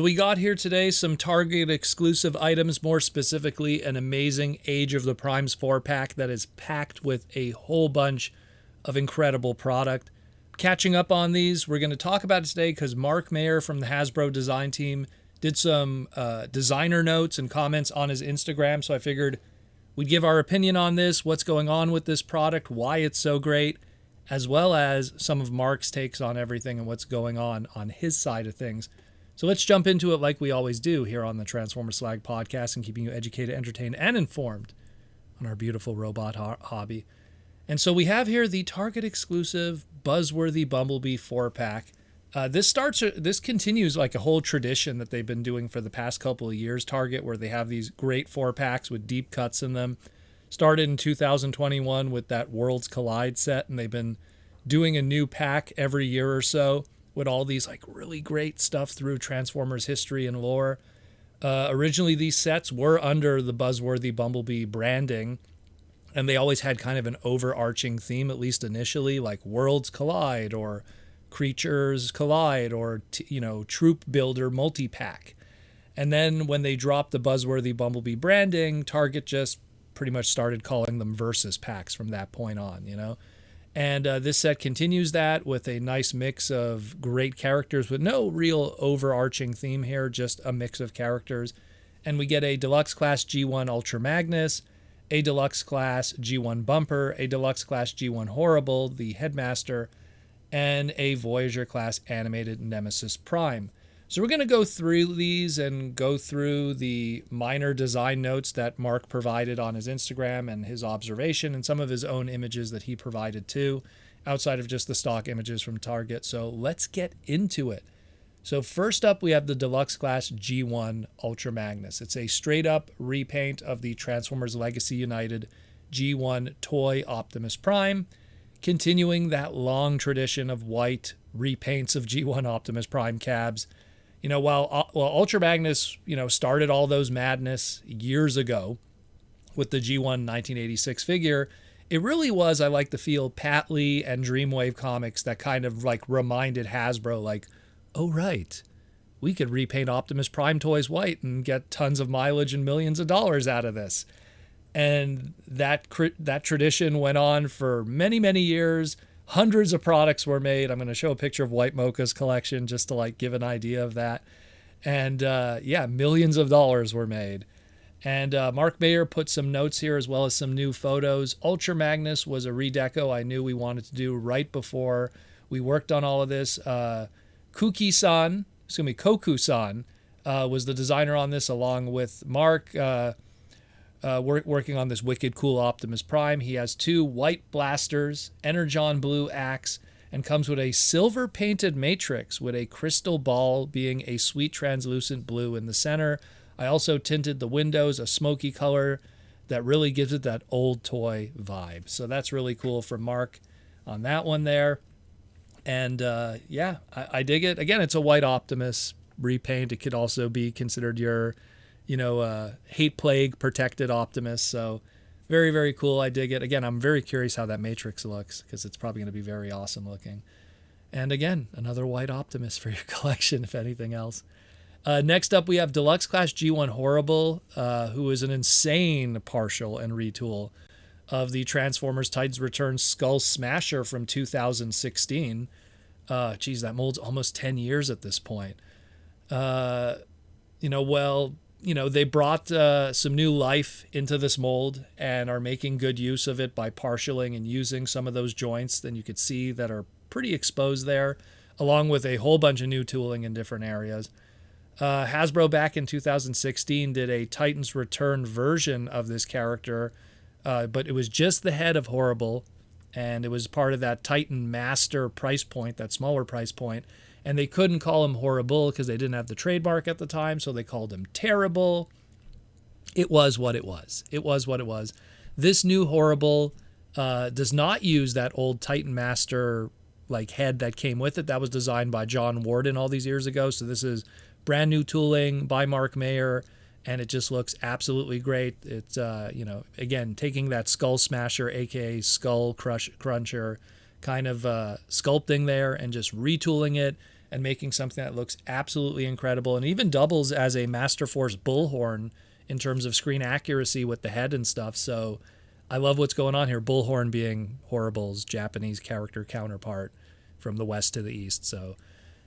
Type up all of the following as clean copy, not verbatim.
So we got here today some Target exclusive items, more specifically an amazing Age of the Primes 4-pack that is packed with a whole bunch of incredible product. Catching up on these, we're going to talk about it today because Mark Maher from the Hasbro design team did some designer notes and comments on his Instagram, so I figured we'd give our opinion on this, what's going on with this product, why it's so great, as well as some of Mark's takes on everything and what's going on his side of things. So let's jump into it like we always do here on the Transformer Slag podcast and keeping you educated, entertained, and informed on our beautiful robot hobby. And so we have here the Target exclusive Buzzworthy Bumblebee 4-pack. This continues like a whole tradition that they've been doing for the past couple of years, Target, where they have these great 4-packs with deep cuts in them. Started in 2021 with that Worlds Collide set, and they've been doing a new pack every year or so with all these like really great stuff through Transformers history and lore. Originally, these sets were under the Buzzworthy Bumblebee branding, and they always had kind of an overarching theme, at least initially, like Worlds Collide or Creatures Collide or, Troop Builder multi-pack. And then when they dropped the Buzzworthy Bumblebee branding, Target just pretty much started calling them Versus packs from that point on, And this set continues that with a nice mix of great characters with no real overarching theme here, just a mix of characters. And we get a Deluxe Class G1 Ultra Magnus, a Deluxe Class G1 Bumper, a Deluxe Class G1 Horri-Bull, the Headmaster, and a Voyager Class Animated Nemesis Prime. So we're going to go through these and go through the minor design notes that Mark provided on his Instagram and his observation and some of his own images that he provided too, outside of just the stock images from Target. So let's get into it. So first up, we have the Deluxe Class G1 Ultra Magnus. It's a straight up repaint of the Transformers Legacy United G1 Toy Optimus Prime, continuing that long tradition of white repaints of G1 Optimus Prime cabs. While Ultra Magnus, started all those madness years ago with the G1 1986 figure, it really was, I like to feel, Pat Lee and Dreamwave Comics that kind of like reminded Hasbro, like, oh, right, we could repaint Optimus Prime toys white and get tons of mileage and millions of dollars out of this. And that tradition went on for many, many years. Hundreds of products were made. I'm going to show a picture of White Mocha's collection just to like give an idea of that. And millions of dollars were made. And Mark Maher put some notes here as well as some new photos. Ultra Magnus was a redeco I knew we wanted to do right before we worked on all of this. Koku-san was the designer on this along with Mark. Working on this wicked cool Optimus Prime. He has two white blasters, Energon blue axe, and comes with a silver painted matrix with a crystal ball being a sweet translucent blue in the center. I also tinted the windows a smoky color that really gives it that old toy vibe. So that's really cool from Mark on that one there. And I dig it. Again, it's a white Optimus repaint. It could also be considered your hate plague protected Optimus. So very, very cool. I dig it. Again, I'm very curious how that matrix looks because it's probably going to be very awesome looking. And again, another white Optimus for your collection, if anything else. Next up, we have Deluxe Class G1 Horri-Bull, who is an insane partial and retool of the Transformers Titans Return Skull Smasher from 2016. That mold's almost 10 years at this point. They brought some new life into this mold and are making good use of it by partialing and using some of those joints that you could see that are pretty exposed there, along with a whole bunch of new tooling in different areas. Hasbro back in 2016 did a Titans Return version of this character, but it was just the head of Horri-Bull, and it was part of that Titan Master price point, that smaller price point. And they couldn't call him Horri-Bull because they didn't have the trademark at the time, so they called him Terrible. It was what it was. This new Horri-Bull does not use that old Titan Master head that came with it. That was designed by John Warden all these years ago. So this is brand new tooling by Mark Maher, and it just looks absolutely great. It's again taking that Skull Smasher, aka Skull Cruncher, kind of sculpting there and just retooling it and making something that looks absolutely incredible and even doubles as a Master Force bullhorn in terms of screen accuracy with the head and stuff. So I love what's going on here. Bullhorn being Horri-Bull's Japanese character counterpart from the west to the east. So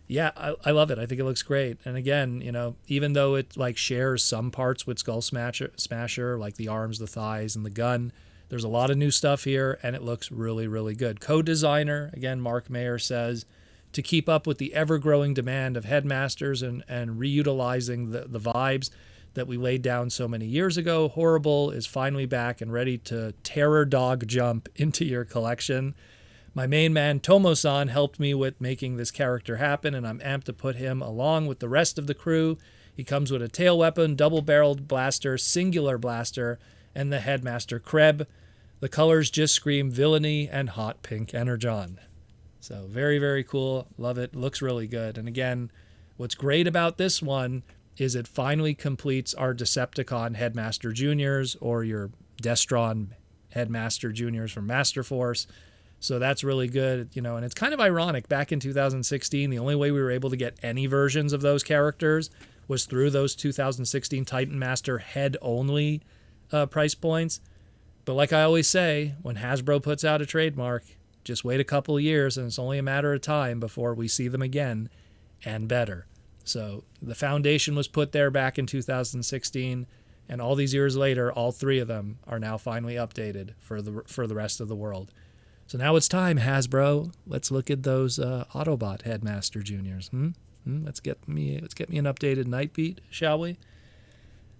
yeah, I love it. I think it looks great. And again, you know, even though it like shares some parts with Skull Smasher, like the arms, the thighs, and the gun, there's a lot of new stuff here, and it looks really, really good. Co-designer, again, Mark Maher says, to keep up with the ever-growing demand of headmasters and reutilizing the vibes that we laid down so many years ago, Horri-Bull is finally back and ready to terror dog jump into your collection. My main man, Tomo-san, helped me with making this character happen, and I'm amped to put him along with the rest of the crew. He comes with a tail weapon, double-barreled blaster, singular blaster, and the headmaster Kreb. The colors just scream villainy and hot pink energon. So very, very cool. Love it. Looks really good. And again, what's great about this one is it finally completes our Decepticon Headmaster Juniors or your Destron Headmaster Juniors from Master Force. So that's really good, you know, and it's kind of ironic. Back in 2016, the only way we were able to get any versions of those characters was through those 2016 Titan Master head-only price points. But like I always say, when Hasbro puts out a trademark, just wait a couple of years and it's only a matter of time before we see them again and better. So the foundation was put there back in 2016, and all these years later, all three of them are now finally updated for the rest of the world. So now it's time, Hasbro. Let's look at those Autobot Headmaster Juniors. Let's get me an updated Nightbeat, shall we?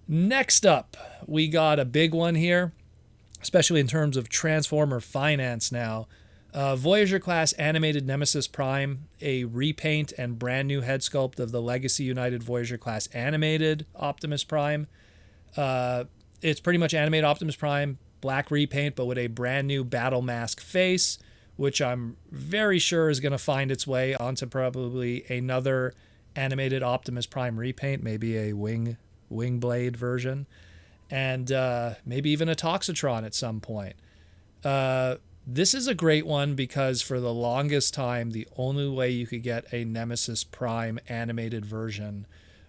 Next up, we got a big one here, especially in terms of Transformer finance now. Voyager class animated Nemesis Prime, a repaint and brand new head sculpt of the Legacy United Voyager class animated Optimus Prime. It's pretty much animated Optimus Prime, black repaint, but with a brand new battle mask face, which I'm very sure is going to find its way onto probably another animated Optimus Prime repaint, maybe a wing blade version, and maybe even a Toxitron at some point. This is a great one because for the longest time, the only way you could get a Nemesis Prime animated version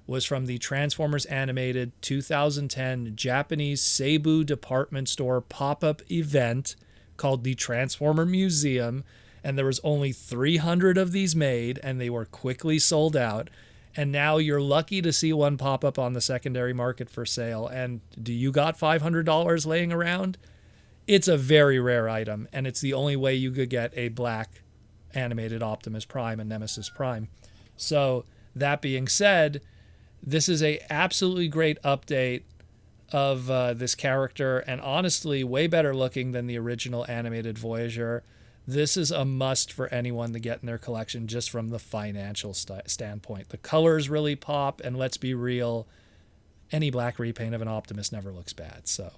was from the Transformers Animated 2010 Japanese Seibu department store pop-up event called the Transformer Museum, and there was only 300 of these made, and they were quickly sold out. And now you're lucky to see one pop up on the secondary market for sale. And do you got $500 laying around? It's a very rare item, and it's the only way you could get a black animated Optimus Prime and Nemesis Prime. So that being said, this is a absolutely great update of this character, and honestly way better looking than the original animated Voyager. This is a must for anyone to get in their collection just from the financial standpoint. The colors really pop, and let's be real, any black repaint of an Optimus never looks bad. So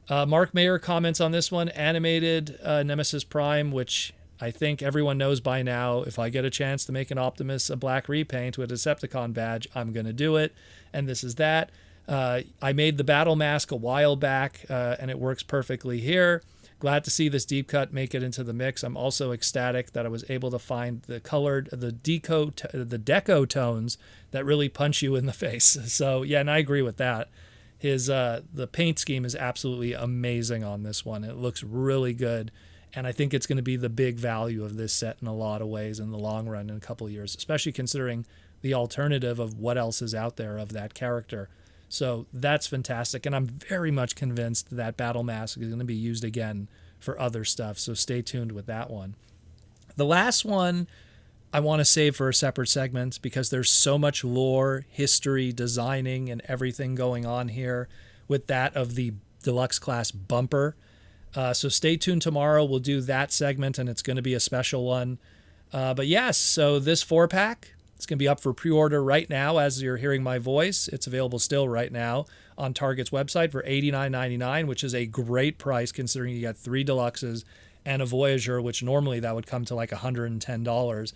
Mark Maher comments on this one, animated Nemesis Prime, which I think everyone knows by now. If I get a chance to make an Optimus a black repaint with a Decepticon badge, I'm going to do it. And this is that. I made the battle mask a while back, and it works perfectly here. Glad to see this deep cut make it into the mix. I'm also ecstatic that I was able to find the deco tones that really punch you in the face. So yeah, and I agree with that. His the paint scheme is absolutely amazing on this one. It looks really good, and I think it's going to be the big value of this set in a lot of ways in the long run in a couple of years, especially considering the alternative of what else is out there of that character. So that's fantastic, and I'm very much convinced that Battle Mask is going to be used again for other stuff, so stay tuned with that one. The last one I want to save for a separate segment because there's so much lore, history, designing, and everything going on here with that of the Deluxe class bumper. So stay tuned tomorrow. We'll do that segment, and it's going to be a special one. But yes, so this 4-pack, it's going to be up for pre-order right now as you're hearing my voice. It's available still right now on Target's website for $89.99, which is a great price considering you got 3 Deluxes and a Voyager, which normally that would come to like $110.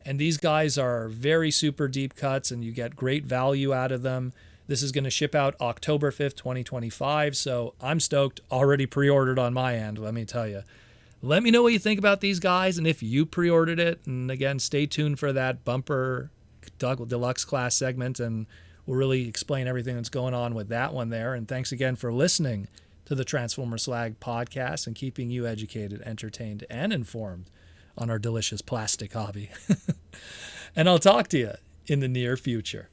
And these guys are very super deep cuts, and you get great value out of them. This is going to ship out October 5th, 2025, so I'm stoked. Already pre-ordered on my end, let me tell you. Let me know what you think about these guys and if you pre-ordered it. And again, stay tuned for that bumper Deluxe class segment, and we'll really explain everything that's going on with that one there. And thanks again for listening to the Transformer Slag podcast and keeping you educated, entertained, and informed on our delicious plastic hobby. And I'll talk to you in the near future.